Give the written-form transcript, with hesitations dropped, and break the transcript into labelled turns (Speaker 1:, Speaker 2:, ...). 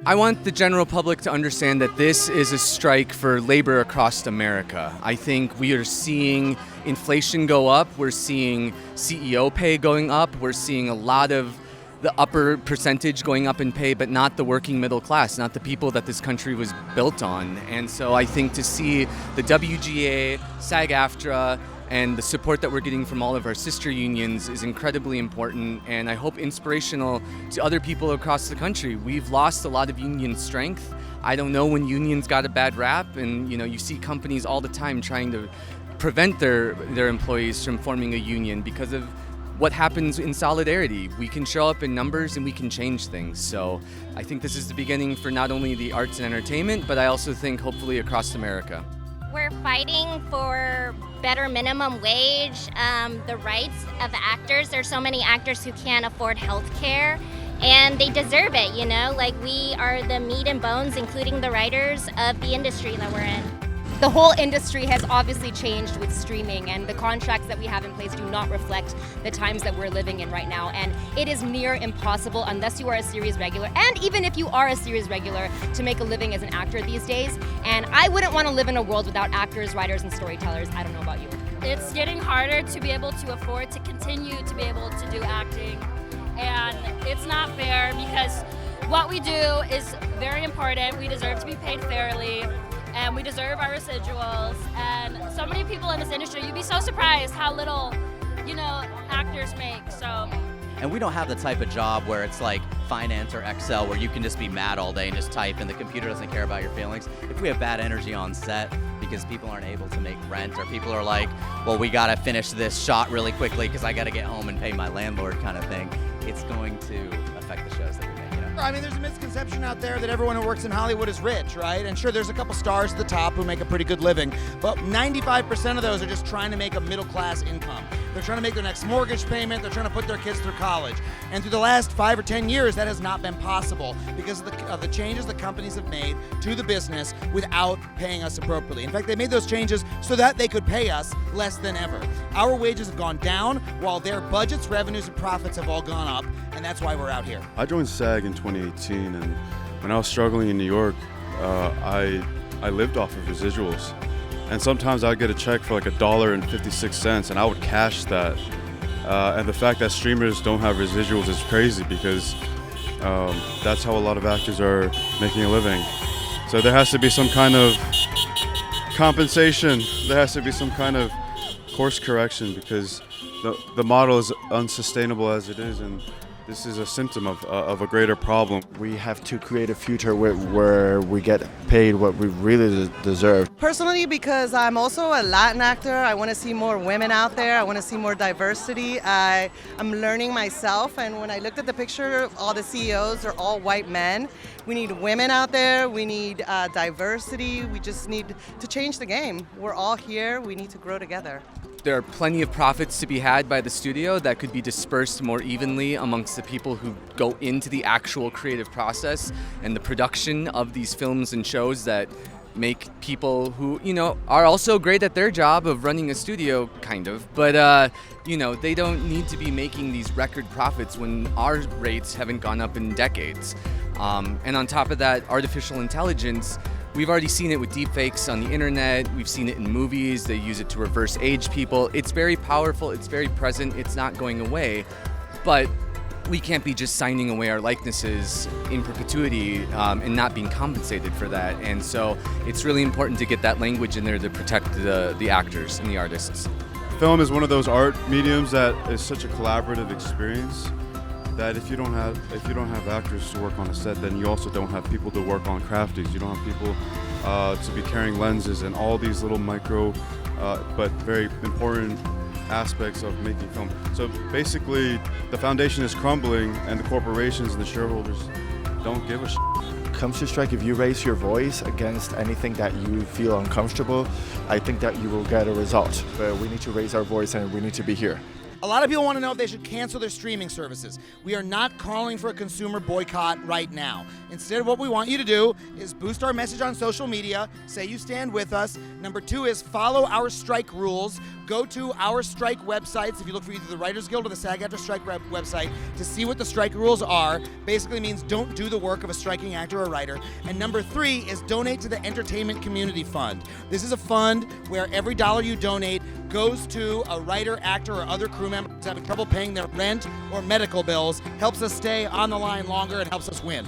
Speaker 1: I want the general public to understand that this is a strike for labor across America. I think we are seeing inflation go up, we're seeing CEO pay going up, we're seeing a lot of the upper percentage going up in pay, but not the working middle class, not the people that this country was built on. And so I think to see the WGA, SAG-AFTRA, and the support that we're getting from all of our sister unions is incredibly important, and I hope inspirational to other people across the country. We've lost a lot of union strength. I don't know when unions got a bad rap, and you see companies all the time trying to prevent their employees from forming a union because of what happens in solidarity. We can show up in numbers and we can change things. So I think this is the beginning for not only the arts and entertainment, but I also think hopefully across America.
Speaker 2: We're fighting for better minimum wage, the rights of actors. There's so many actors who can't afford health care, and they deserve it, Like, we are the meat and bones, including the writers, of the industry that we're in.
Speaker 3: The whole industry has obviously changed with streaming, and the contracts that we have in place do not reflect the times that we're living in right now. And it is near impossible, unless you are a series regular, and even if you are a series regular, to make a living as an actor these days. And I wouldn't want to live in a world without actors, writers, and storytellers. I don't know about you.
Speaker 4: It's getting harder to be able to afford to continue to be able to do acting. And it's not fair because what we do is very important. We deserve to be paid fairly. And we deserve our residuals. And so many people in this industry, you'd be so surprised how little, actors make. So.
Speaker 5: And we don't have the type of job where it's like finance or Excel where you can just be mad all day and just type and the computer doesn't care about your feelings. If we have bad energy on set because people aren't able to make rent, or people are like, well, we gotta finish this shot really quickly because I gotta get home and pay my landlord kind of thing, it's going to affect the shows that we make.
Speaker 6: I mean, there's a misconception out there that everyone who works in Hollywood is rich, right? And sure, there's a couple stars at the top who make a pretty good living, but 95% of those are just trying to make a middle-class income. They're trying to make their next mortgage payment, they're trying to put their kids through college. And through the last 5 or 10 years, that has not been possible because of the changes the companies have made to the business without paying us appropriately. In fact, they made those changes so that they could pay us less than ever. Our wages have gone down while their budgets, revenues, and profits have all gone up, and that's why we're out here.
Speaker 7: I joined SAG in 2018, and when I was struggling in New York, I lived off of residuals. And sometimes I'd get a check for like $1.56, and I would cash that. And the fact that streamers don't have residuals is crazy because that's how a lot of actors are making a living. So there has to be some kind of compensation. There has to be some kind of course correction because the model is unsustainable as it is, and this is a symptom of a greater problem.
Speaker 8: We have to create a future where we get paid what we really deserve.
Speaker 9: Personally, because I'm also a Latin actor, I want to see more women out there. I want to see more diversity. I'm learning myself, and when I looked at the picture, all the CEOs are all white men. We need women out there. We need diversity. We just need to change the game. We're all here. We need to grow together.
Speaker 1: There are plenty of profits to be had by the studio that could be dispersed more evenly amongst the people who go into the actual creative process and the production of these films and shows that make people who, are also great at their job of running a studio, kind of, but, they don't need to be making these record profits when our rates haven't gone up in decades. And on top of that, artificial intelligence, we've already seen it with deepfakes on the internet. We've seen it in movies. They use it to reverse age people. It's very powerful. It's very present. It's not going away. But we can't be just signing away our likenesses in perpetuity and not being compensated for that. And so it's really important to get that language in there to protect the actors and the artists.
Speaker 7: Film is one of those art mediums that is such a collaborative experience that if you don't have actors to work on a set, then you also don't have people to work on crafties. You don't have people to be carrying lenses and all these little micro but very important aspects of making film. So basically, the foundation is crumbling, and the corporations and the shareholders don't give a shit.
Speaker 8: Comes to strike, if you raise your voice against anything that you feel uncomfortable, I think that you will get a result. But we need to raise our voice, and we need to be here.
Speaker 6: A lot of people want to know if they should cancel their streaming services. We are not calling for a consumer boycott right now. Instead, what we want you to do is boost our message on social media, say you stand with us. Number 2 is follow our strike rules. Go to our strike websites, if you look for either the Writers Guild or the SAG-AFTRA strike website, to see what the strike rules are. Basically means don't do the work of a striking actor or writer. And number 3 is donate to the Entertainment Community Fund. This is a fund where every dollar you donate goes to a writer, actor, or other crew member who's having trouble paying their rent or medical bills, helps us stay on the line longer, and helps us win.